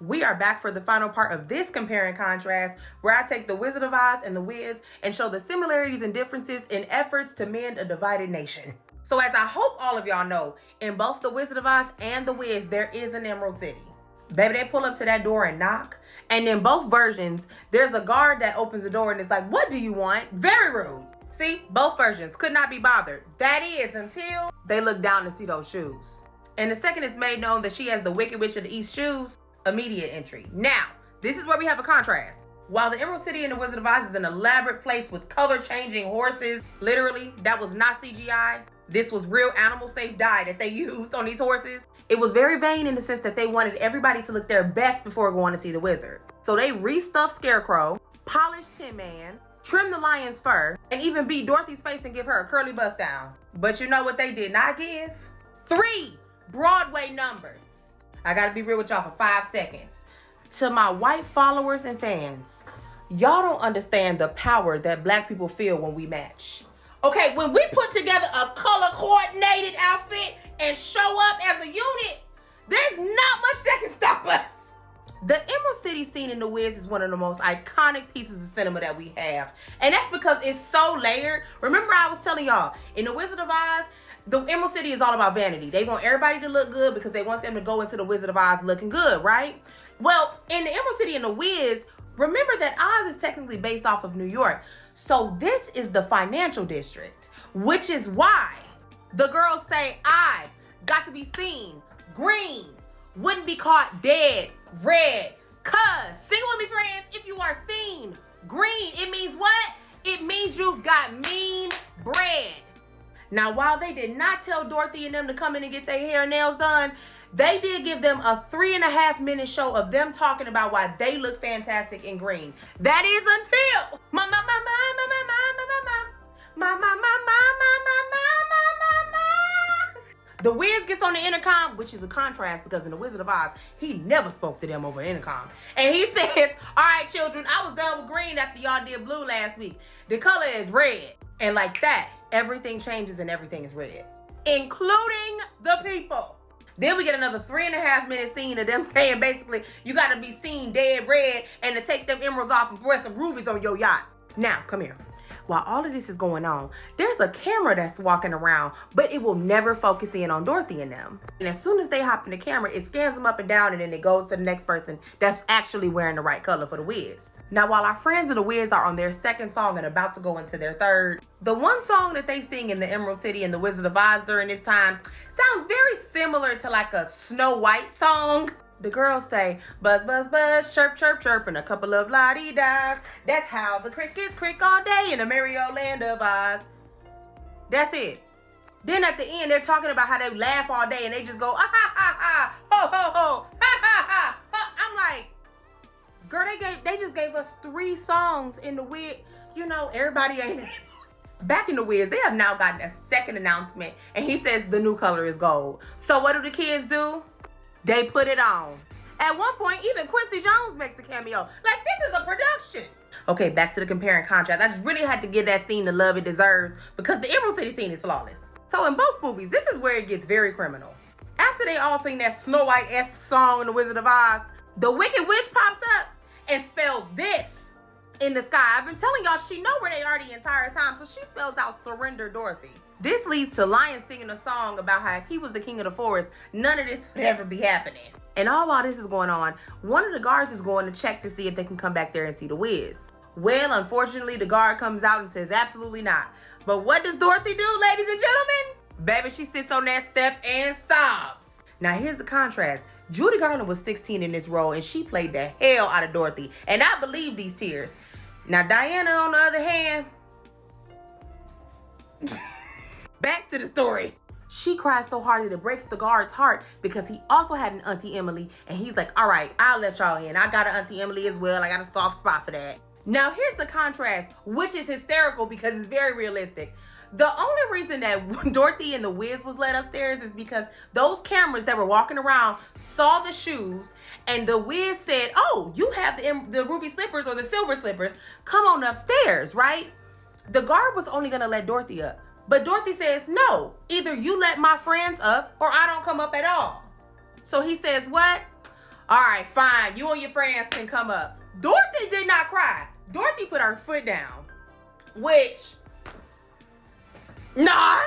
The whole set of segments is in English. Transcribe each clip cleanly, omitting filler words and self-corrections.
We are back for the final part of this compare and contrast, where I take The Wizard of Oz and The Wiz and show the similarities and differences in efforts to mend a divided nation. So as I hope all of y'all know, in both The Wizard of Oz and The Wiz, there is an Emerald City. Baby, they pull up to that door and knock. And in both versions, there's a guard that opens the door and is like, "What do you want?" Very rude. See, both versions could not be bothered. That is until they look down and see those shoes. And the second it's made known that she has the Wicked Witch of the East shoes, immediate entry. Now, this is where we have a contrast. While the Emerald City in The Wizard of Oz is an elaborate place with color-changing horses, literally, that was not CGI. This was real animal-safe dye that they used on these horses. It was very vain in the sense that they wanted everybody to look their best before going to see the wizard. So they restuffed Scarecrow, polished Tin Man, trimmed the lion's fur, and even beat Dorothy's face and give her a curly bust down. But you know what they did not give? 3 Broadway numbers. I gotta be real with y'all for 5 seconds. To my white followers and fans, y'all don't understand the power that Black people feel when we match. Okay, when we put together a color coordinated outfit and show up as a unit, there's not much that can stop us. The Emerald City scene in The Wiz is one of the most iconic pieces of cinema that we have. And that's because it's so layered. Remember I was telling y'all, in The Wizard of Oz, the Emerald City is all about vanity. They want everybody to look good because they want them to go into The Wizard of Oz looking good, right? Well, in the Emerald City and The Wiz, remember that Oz is technically based off of New York. So this is the financial district, which is why the girls say, "I've got to be seen green, wouldn't be caught dead red." Cause, sing with me friends, if you are seen green, it means what? It means you've got mean bread. Now, while they did not tell Dorothy and them to come in and get their hair and nails done, they did give them a 3.5-minute show of them talking about why they look fantastic in green. That is until the Wiz gets on the intercom, which is a contrast because in The Wizard of Oz, he never spoke to them over intercom. And he says, "All right, children, I was done with green after y'all did blue last week. The color is red." And like that, everything changes and everything is red, including the people. Then we get another 3.5-minute scene of them saying basically, you gotta be seen dead red and to take them emeralds off and pour some rubies on your yacht. Now, come here. While all of this is going on, there's a camera that's walking around, but it will never focus in on Dorothy and them. And as soon as they hop in the camera, it scans them up and down and then it goes to the next person that's actually wearing the right color for the Wiz. Now, while our friends of the Wiz are on their second song and about to go into their third, the one song that they sing in the Emerald City and the Wizard of Oz during this time sounds very similar to like a Snow White song. The girls say, "Buzz, buzz, buzz, chirp, chirp, chirp, and a couple of la-dee-das. That's how the crickets crick all day in the merry old land of Oz." That's it. Then at the end, they're talking about how they laugh all day and they just go, "Ah, ha, ha, ha, ho, ho, ho, ha, ha, ha, ha." I'm like, girl, they just gave us 3 songs in the Wiz. You know, everybody ain't able. Back in the Wiz, they have now gotten a second announcement and he says the new color is gold. So what do the kids do? They put it on. At one point, even Quincy Jones makes a cameo. Like, this is a production. Okay, back to the compare and contrast. I just really had to give that scene the love it deserves because the Emerald City scene is flawless. So in both movies, this is where it gets very criminal. After they all sing that Snow White-esque song in The Wizard of Oz, the Wicked Witch pops up and spells this in the sky. I've been telling y'all she know where they are the entire time, so she spells out "Surrender Dorothy." This leads to Lion singing a song about how if he was the king of the forest, none of this would ever be happening. And all while this is going on, one of the guards is going to check to see if they can come back there and see the Wiz. Well, unfortunately, the guard comes out and says absolutely not. But what does Dorothy do, ladies and gentlemen? Baby, she sits on that step and sobs. Now here's the contrast. Judy Garland was 16 in this role and she played the hell out of Dorothy. And I believe these tears. Now Diana, on the other hand, back to the story. She cries so hard that it breaks the guard's heart because he also had an Auntie Emily and he's like, "All right, I'll let y'all in. I got an Auntie Emily as well. I got a soft spot for that." Now here's the contrast, which is hysterical because it's very realistic. The only reason that Dorothy and the Wiz was let upstairs is because those cameras that were walking around saw the shoes and the Wiz said, "Oh, you have the ruby slippers or the silver slippers. Come on upstairs," right? The guard was only gonna let Dorothy up. But Dorothy says, "No, either you let my friends up or I don't come up at all." So he says, "What? All right, fine. You and your friends can come up. Dorothy did not cry. Dorothy put her foot down, which, nah.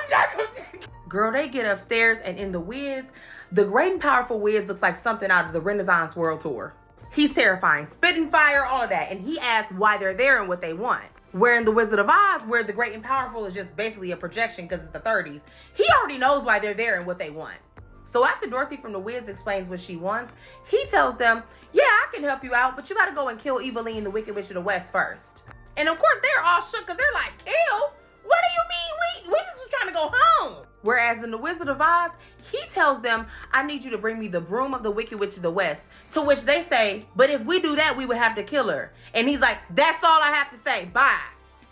Girl, they get upstairs, and in the Wiz, the great and powerful Wiz looks like something out of the Renaissance World Tour. He's terrifying, spitting fire, all of that, and he asks why they're there and what they want. Where in the Wizard of Oz, where the great and powerful is just basically a projection because it's the 30s, he already knows why they're there and what they want. So after Dorothy from the Wiz explains what she wants, he tells them, yeah, I can help you out, but you gotta go and kill Eveline, the Wicked Witch of the West first. And of course, they're all shook because they're like, kill? What do you mean? We just was trying to go home. Whereas in the Wizard of Oz, he tells them, I need you to bring me the broom of the Wicked Witch of the West. To which they say, but if we do that, we would have to kill her. And he's like, that's all I have to say, bye.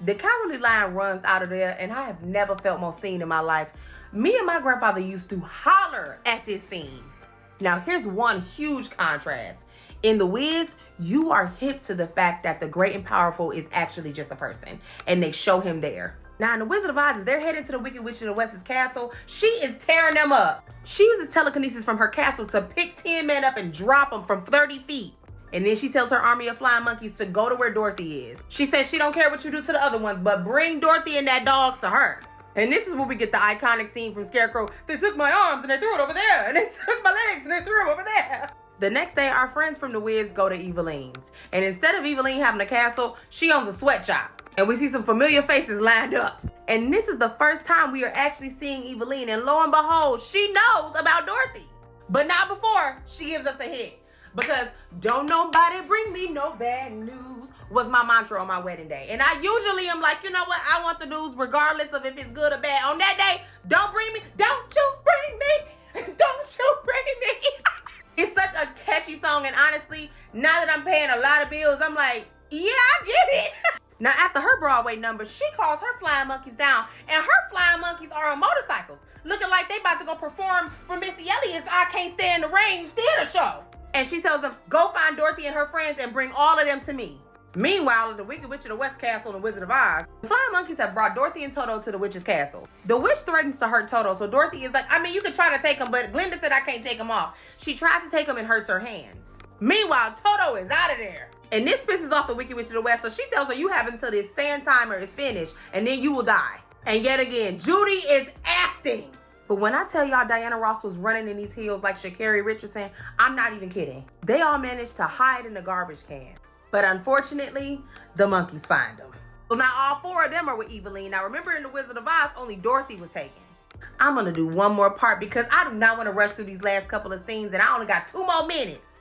The Cowardly Lion runs out of there, and I have never felt more seen in my life. Me and my grandfather used to holler at this scene. Now here's one huge contrast. In The Wiz, you are hip to the fact that the great and powerful is actually just a person, and they show him there. Now in The Wizard of Oz, as they're heading to the Wicked Witch of the West's castle, she is tearing them up. She uses telekinesis from her castle to pick 10 men up and drop them from 30 feet. And then she tells her army of flying monkeys to go to where Dorothy is. She says she don't care what you do to the other ones, but bring Dorothy and that dog to her. And this is where we get the iconic scene from Scarecrow. They took my arms and they threw it over there. And they took my legs and they threw them over there. The next day, our friends from the Wiz go to Eveline's. And instead of Eveline having a castle, she owns a sweatshop. And we see some familiar faces lined up. And this is the first time we are actually seeing Eveline. And lo and behold, she knows about Dorothy. But not before she gives us a hit. Because don't nobody bring me no bad news was my mantra on my wedding day. And I usually am like, you know what? I want the news regardless of if it's good or bad. On that day, don't bring me. Don't you bring me. Don't you bring me. It's such a catchy song. And honestly, now that I'm paying a lot of bills, I'm like, yeah, I get it. Now, after her Broadway number, she calls her flying monkeys down. And her flying monkeys are on motorcycles, looking like they about to go perform for Missy Elliott's I Can't Stand the Rain theater show. And she tells them, go find Dorothy and her friends and bring all of them to me. Meanwhile, in the Wicked Witch of the West castle and the Wizard of Oz, the flying monkeys have brought Dorothy and Toto to the witch's castle. The witch threatens to hurt Toto, so Dorothy is like, I mean, you can try to take him, but Glinda said I can't take him off. She tries to take him and hurts her hands. Meanwhile, Toto is out of there. And this pisses off the Wicked Witch of the West, so she tells her you have until this sand timer is finished, and then you will die. And yet again, Judy is acting. But when I tell y'all Diana Ross was running in these heels like Sha'Carri Richardson, I'm not even kidding. They all managed to hide in the garbage can. But unfortunately, the monkeys find them. So now all 4 of them are with Eveline. Now remember in The Wizard of Oz, only Dorothy was taken. I'm gonna do one more part because I do not want to rush through these last couple of scenes and I only got 2 more minutes.